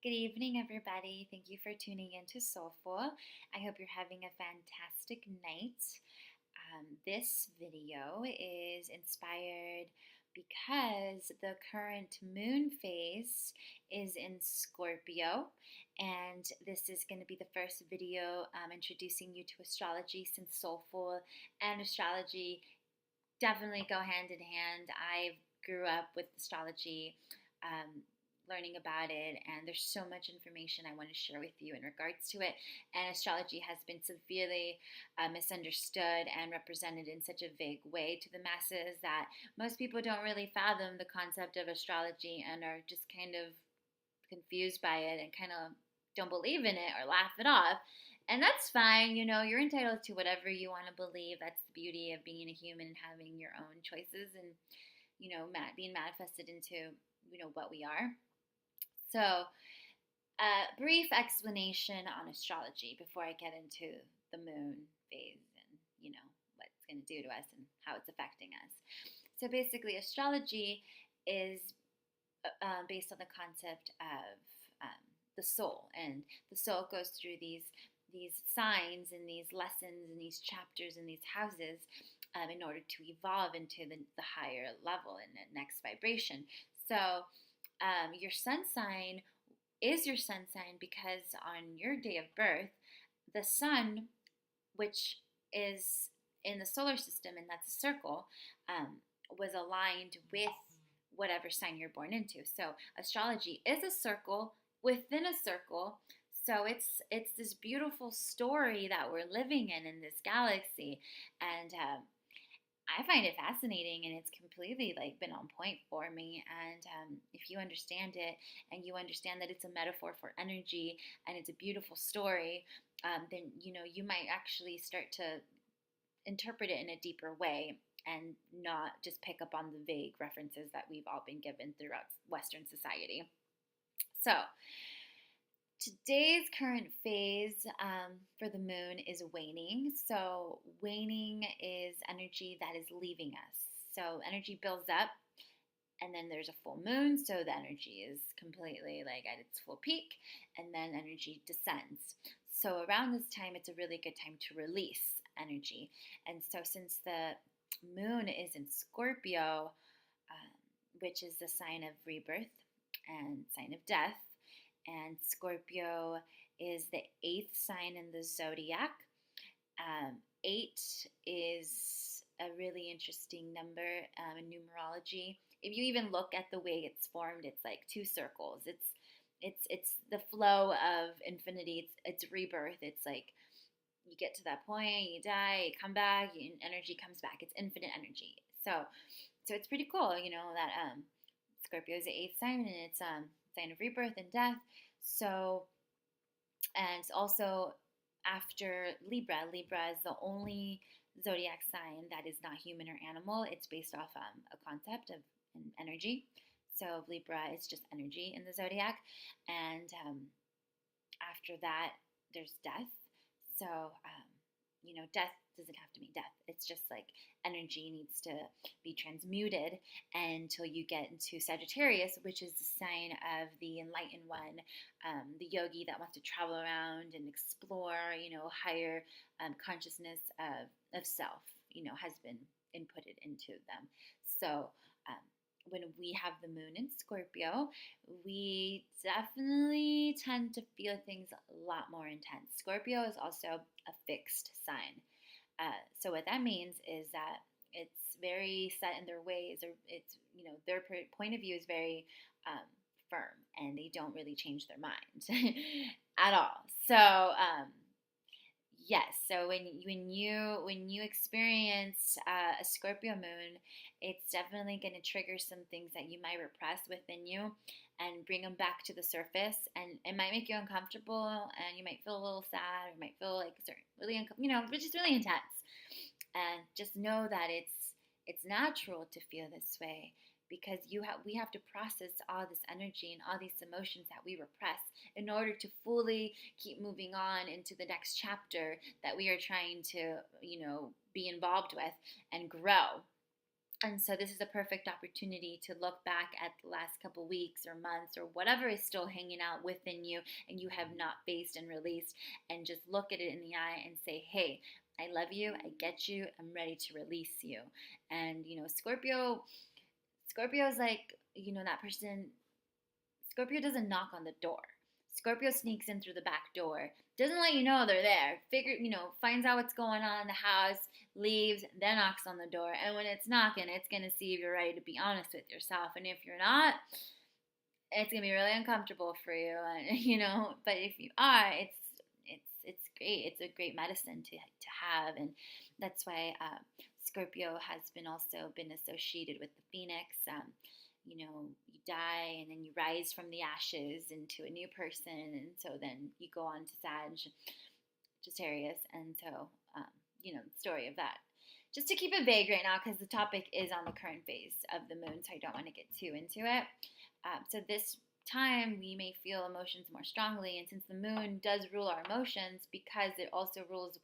Good evening, everybody. Thank you for tuning in to Soulful. I hope you're having a fantastic night. This video is inspired because the current moon phase is in Scorpio, and this is going to be the first video introducing you to astrology, since Soulful and astrology definitely go hand in hand. I grew up with astrology, learning about it, and there's so much information I want to share with you in regards to it. And astrology has been severely misunderstood and represented in such a vague way to the masses that most people don't really fathom the concept of astrology and are just kind of confused by it and kind of don't believe in it or laugh it off. And that's fine. You're entitled to whatever you want to believe. That's the beauty of being a human and having your own choices and, being manifested into, what we are. So, brief explanation on astrology before I get into the moon phase and, what it's going to do to us and how it's affecting us. So basically, astrology is based on the concept of the soul, and the soul goes through these signs and these lessons and these chapters and these houses in order to evolve into the higher level and the next vibration. So your sun sign is your sun sign because on your day of birth, the sun, which is in the solar system, and that's a circle, was aligned with whatever sign you're born into. So astrology is a circle within a circle. So it's this beautiful story that we're living in this galaxy, and I find it fascinating, and it's completely been on point for me. And if you understand it, and you understand that it's a metaphor for energy, and it's a beautiful story, then you might actually start to interpret it in a deeper way and not just pick up on the vague references that we've all been given throughout Western society. So today's current phase for the moon is waning. So waning is energy that is leaving us. So energy builds up, and then there's a full moon, so the energy is completely at its full peak, and then energy descends. So around this time, it's a really good time to release energy. And so since the moon is in Scorpio, which is the sign of rebirth and sign of death, and Scorpio is the 8th sign in the zodiac. 8 is a really interesting number in numerology. If you even look at the way it's formed, it's like two circles. It's the flow of infinity. It's rebirth. It's like you get to that point, you die, you come back, energy comes back. It's infinite energy. So it's pretty cool, that Scorpio is the 8th sign, and it's sign of rebirth and death. So, and also after Libra. Libra is the only zodiac sign that is not human or animal. It's based off a concept of an energy. So Libra is just energy in the zodiac. And after that, there's death. So, death doesn't have to mean death. It's just energy needs to be transmuted until you get into Sagittarius, which is the sign of the enlightened one, the yogi that wants to travel around and explore, higher consciousness of self, has been inputted into them. So when we have the moon in Scorpio, we definitely tend to feel things a lot more intense. Scorpio is also a fixed sign. So what that means is that it's very set in their ways, or it's, their point of view is very firm, and they don't really change their mind at all. So yes, so when you experience a Scorpio moon, it's definitely going to trigger some things that you might repress within you and bring them back to the surface, and it might make you uncomfortable, and you might feel a little sad, or might feel really which is really intense. And just know that it's natural to feel this way, because we have to process all this energy and all these emotions that we repress in order to fully keep moving on into the next chapter that we are trying to, be involved with and grow. And so this is a perfect opportunity to look back at the last couple weeks or months or whatever is still hanging out within you and you have not faced and released, and just look at it in the eye and say, hey, I love you, I get you, I'm ready to release you. And Scorpio is like, that person. Scorpio doesn't knock on the door. Scorpio sneaks in through the back door, doesn't let you know they're there. Finds out what's going on in the house, leaves, then knocks on the door. And when it's knocking, it's going to see if you're ready to be honest with yourself. And if you're not, it's going to be really uncomfortable for you. And, but if you are, it's great. It's a great medicine to have. And that's why Scorpio has been associated with the phoenix. You die and then you rise from the ashes into a new person, and so then you go on to Sagittarius, and so the story of that. Just to keep it vague right now, because the topic is on the current phase of the moon, so I don't want to get too into it. So this time we may feel emotions more strongly, and since the moon does rule our emotions, because it also rules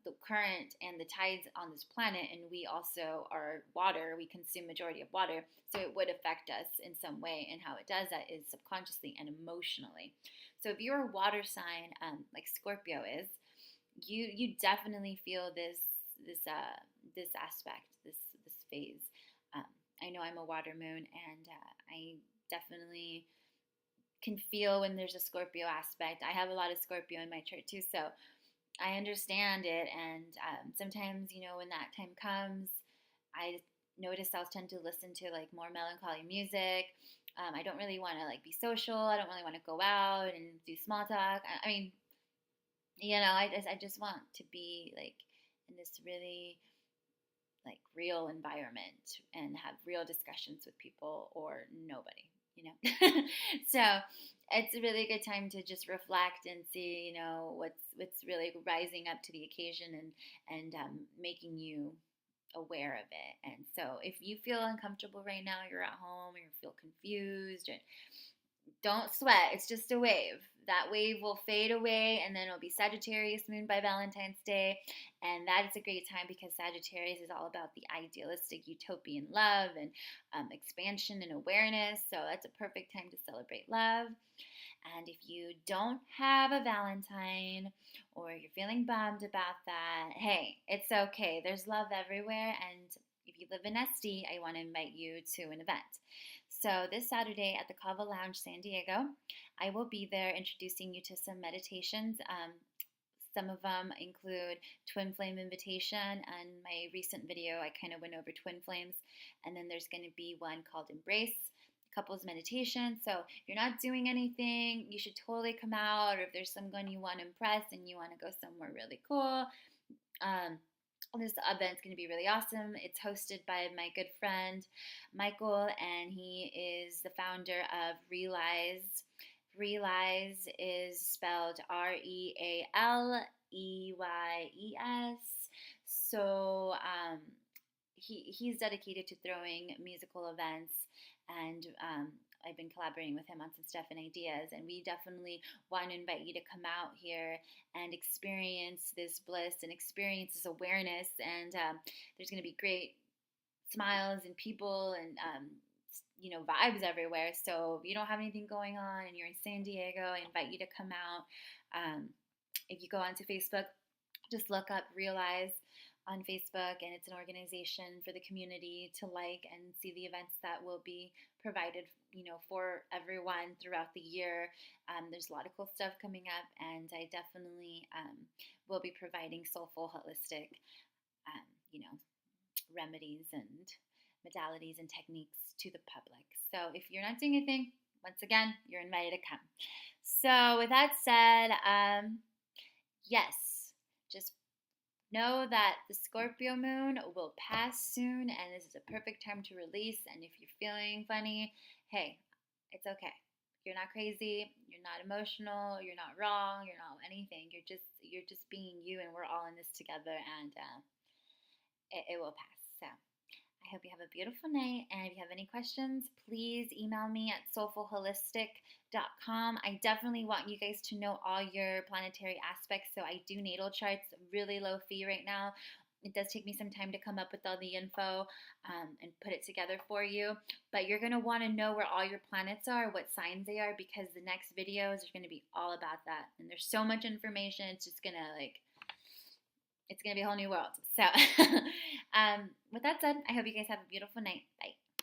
the current and the tides on this planet, and we also are water, we consume majority of water, so it would affect us in some way, and how it does that is subconsciously and emotionally. So if you're a water sign, like Scorpio is, you definitely feel this aspect, this phase. I know I'm a water moon, and I definitely can feel when there's a Scorpio aspect. I have a lot of Scorpio in my chart too, so I understand it. And sometimes, when that time comes, I notice I'll tend to listen to like more melancholy music. I don't really want to like be social. I don't really want to go out and do small talk. I mean, I just want to be like in this really like real environment and have real discussions with people or nobody. So it's a really good time to just reflect and see, what's really rising up to the occasion, and making you aware of it. And so if you feel uncomfortable right now, you're at home, or you feel confused, or don't sweat. It's just a wave. That wave will fade away, and then it'll be Sagittarius moon by Valentine's Day. And that is a great time because Sagittarius is all about the idealistic utopian love and expansion and awareness. So that's a perfect time to celebrate love. And if you don't have a Valentine, or you're feeling bummed about that, hey, it's okay. There's love everywhere. And if you live in SD, I want to invite you to an event. So this Saturday at the Kava Lounge, San Diego, I will be there introducing you to some meditations. Some of them include Twin Flame Invitation. And my recent video, I kind of went over Twin Flames. And then there's going to be one called Embrace, Couples Meditation. So if you're not doing anything, you should totally come out. Or if there's someone you want to impress and you want to go somewhere really cool, this event's going to be really awesome. It's hosted by my good friend Michael, and he is the founder of Realize. Realize is spelled Realeys. So he's dedicated to throwing musical events, and I've been collaborating with him on some stuff and ideas, and we definitely want to invite you to come out here and experience this bliss and experience this awareness. And there's going to be great smiles and people and vibes everywhere. So if you don't have anything going on and you're in San Diego, I invite you to come out. If you go onto Facebook, just look up Realize on Facebook, and it's an organization for the community to like and see the events that will be provided, for everyone throughout the year. There's a lot of cool stuff coming up, and I definitely will be providing soulful, holistic, remedies and modalities and techniques to the public. So if you're not doing anything, once again, you're invited to come. So with that said, yes, just know that the Scorpio moon will pass soon, and this is a perfect time to release. And if you're feeling funny, hey, it's okay. You're not crazy, you're not emotional, you're not wrong, you're not anything. You're just being you, and we're all in this together, and it will pass. So I hope you have a beautiful night, and if you have any questions, please email me at soulfulholistic.com. I definitely want you guys to know all your planetary aspects, so I do natal charts, really low fee right now. It does take me some time to come up with all the info and put it together for you. But you're going to want to know where all your planets are, what signs they are, because the next videos are going to be all about that. And there's so much information. It's just going to it's going to be a whole new world. So with that said, I hope you guys have a beautiful night. Bye.